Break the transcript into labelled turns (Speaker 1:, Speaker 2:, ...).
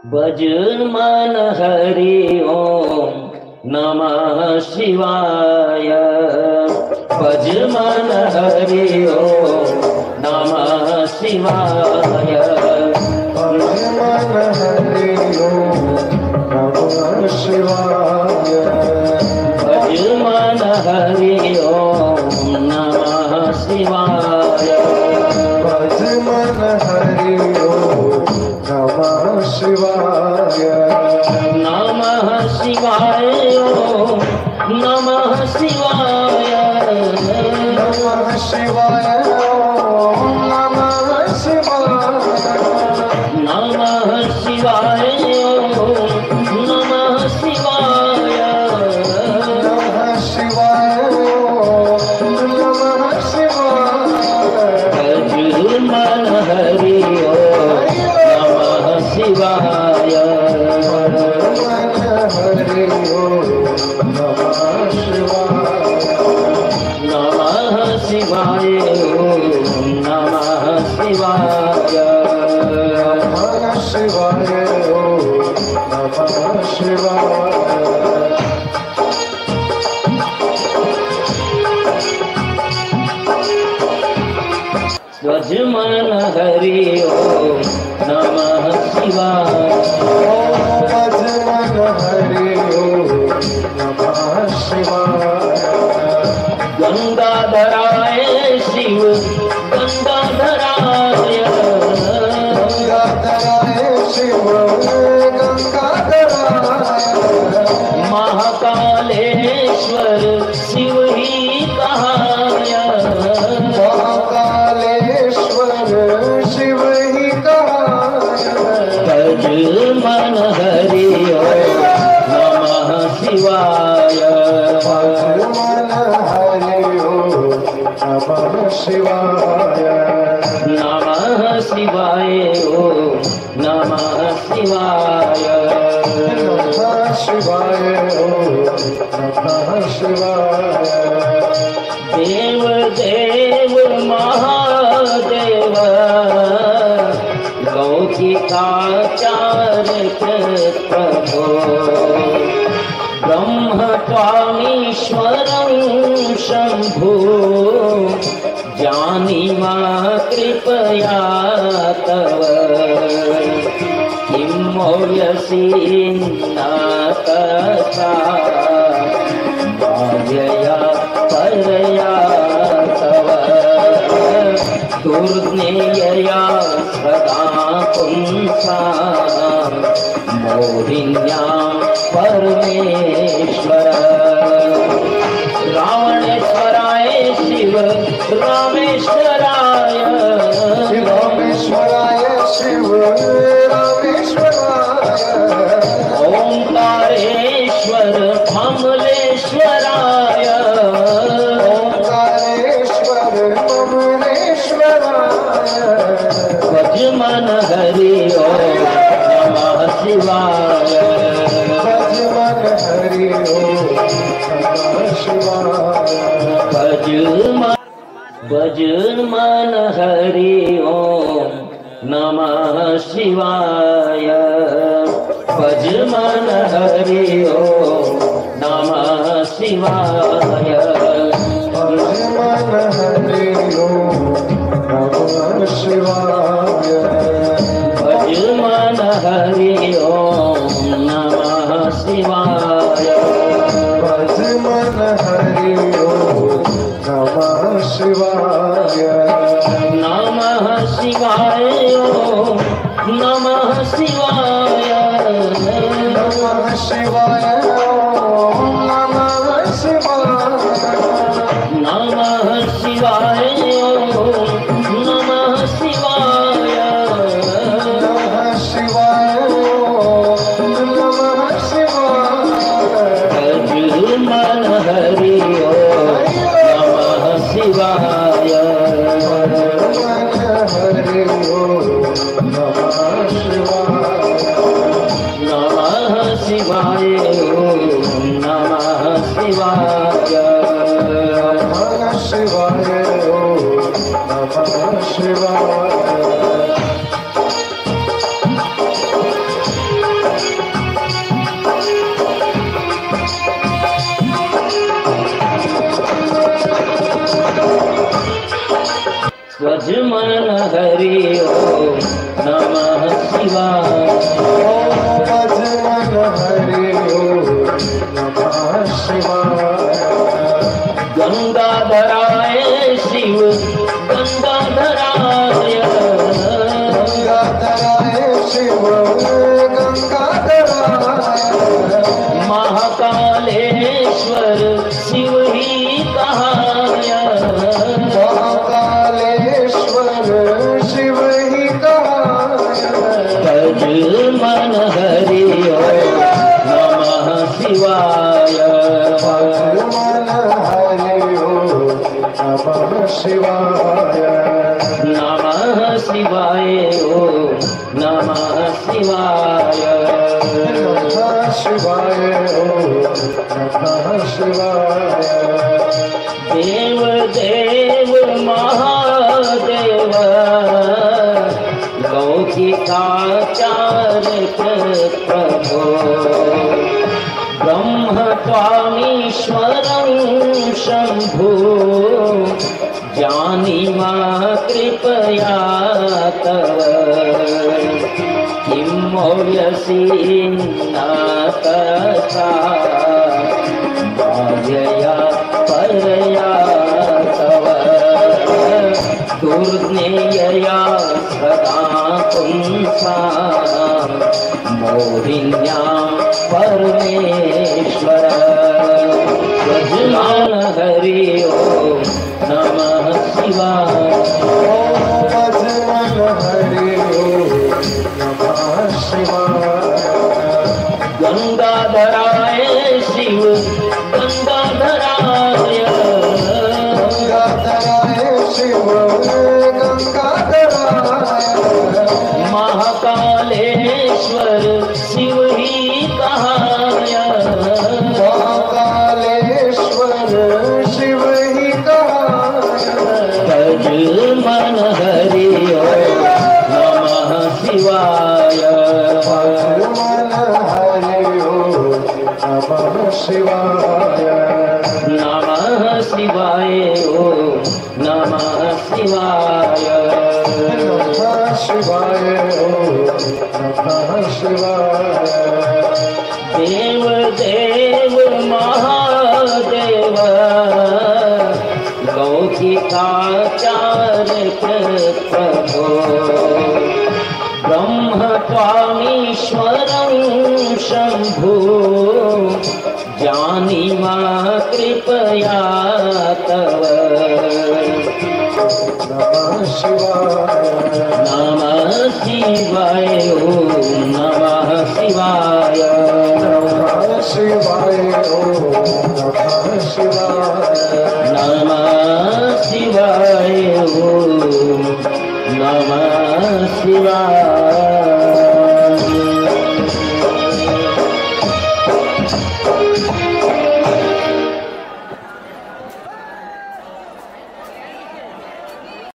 Speaker 1: भजन मन हरि ओम नमः शिवाय। भजन मन हरि ओम नमः शिवाय।
Speaker 2: भजन मन हरि ओम नमः शिवाय।
Speaker 1: भजन मन हरि ओम नमः शिवाय।
Speaker 2: भजन मन हरि ओम नमः शिवाय।
Speaker 1: नमः शिवाय ओम नमः शिवाय।
Speaker 2: नमः शिवाय ओम नमः शिवाय।
Speaker 1: नमः शिवाय ओम नमः शिवाय।
Speaker 2: नमः शिवाय ओम नमः शिवाय।
Speaker 1: भजन मन हरि ओम नमः शिवाय।
Speaker 2: मन हरि ओम नमः शिवाय।
Speaker 1: नमः शिवाय ओम नमः शिवाय।
Speaker 2: नमः शिवाय ओम नमः शिवाय।
Speaker 1: स्वज मन हरि ओम नमः शिवाय।
Speaker 2: भजन मन हरि ओम नमः शिवाय।
Speaker 1: गंगाधराय शिव गंगाधराय।
Speaker 2: गंगाधराय शिव गंगाधराय।
Speaker 1: महाकालेश्वर शिव ही कहाय।
Speaker 2: महाकालेश्वर शिव ही कहाय।
Speaker 1: भज मन हरि ओम नमः शिवाय।
Speaker 2: भजन हरि ओम नमः शिवाय।
Speaker 1: नमः शिवाय ओम नमः शिवाय।
Speaker 2: नमः शिवाय ओम नमः शिवाय।
Speaker 1: देव देव महादेव लौकिकाचार्य प्रभो ब्रह्म त्वामीश्वरं शम्भो जानीमा कृपया तव किं मौल्यसि नातसा मायया परया तव दुर्ज्ञेयया सदा पुंसा मोहिन्या परमेश्वर। रावणेश्वराय शिव रामेश्वराय।
Speaker 2: रामेश्वराय शिव रामेश्वराय।
Speaker 1: ओंकारेश्वर कमलेश्वराय।
Speaker 2: ओंकारेश्वर कमलेश्वराय।
Speaker 1: भज मन हरि ओम नमः शिवाय।
Speaker 2: भज मन हरि ओम नमः शिवाय।
Speaker 1: भज मन हरि ओम नमः शिवाय। भज मन हरि ओम नमः शिवाय।
Speaker 2: भज मन हरि ओम नमः शिवाय।
Speaker 1: भज मन हरि ओम नमः शिवाय।
Speaker 2: भज मन हरि ओम नमः शिवाय।
Speaker 1: नमः शिवाय ओम नमः शिवाय।
Speaker 2: नमः शिवाय ओम नमः शिवाय।
Speaker 1: नमः शिवाय ओम नमः शिवाय।
Speaker 2: नमः शिवाय ओम नमः शिवाय।
Speaker 1: भज मन हरि ओम नमः शिवाय।
Speaker 2: मन हरि ओम नमः शिवाय।
Speaker 1: हरि ओम नमः शिवाय।
Speaker 2: भजमन हरि ओम नमः शिवाय।
Speaker 1: गंगाधराय शिव गंगाधराय,
Speaker 2: गंगाधराय शिव गंगाधराय।
Speaker 1: महाकालेश्वर शिव ही कहाय,
Speaker 2: महाकालेश्वर शिव ही कहाय।
Speaker 1: भज मन हरि ओम नमः शिवाय।
Speaker 2: भजमन हरि ओम नमः शिवाय।
Speaker 1: नमः शिवाय ओम नमः शिवाय।
Speaker 2: नमः शिवाय ओम नमः शिवाय।
Speaker 1: देव देव महादेव लौकिकाचार्य प्रभो, ब्रह्म त्वामीश्वरं शंभो, जानीमा कृपया तव, किं मौल्यसि नातसा मायया परया तव, दुर्ज्ञेयया सदा पुंसां मोहिन्यां परमेश्वर। भजमान हरि ओम नमः शिवाय।
Speaker 2: भजमन हरि ओम नमः शिवाय।
Speaker 1: गंगाधराय शिव गंगाधराय,
Speaker 2: गंगाधराय शिव गंगाधराय।
Speaker 1: महाकालेश्वर शिव ही कहाय,
Speaker 2: महाकालेश्वर शिव ही कहाय।
Speaker 1: भज मन हरि ओम नमः शिवाय।
Speaker 2: भजमन हरि ओम नमः शिवाय।
Speaker 1: नमः शिवाय ओम नमः शिवाय।
Speaker 2: नमः शिवाय ओम नमः शिवाय।
Speaker 1: देव देव महादेव लौकिकाचार्य प्रभो, ब्रह्म त्वामीश्वरं शंभो, जानीमा कृपया तव,
Speaker 2: नमः शिवाय।
Speaker 1: नमः शिवाय ओम नमः शिवाय।
Speaker 2: नमः शिवाय ओम नमः शिवाय।
Speaker 1: नमः शिवाय ओम नमः शिवाय।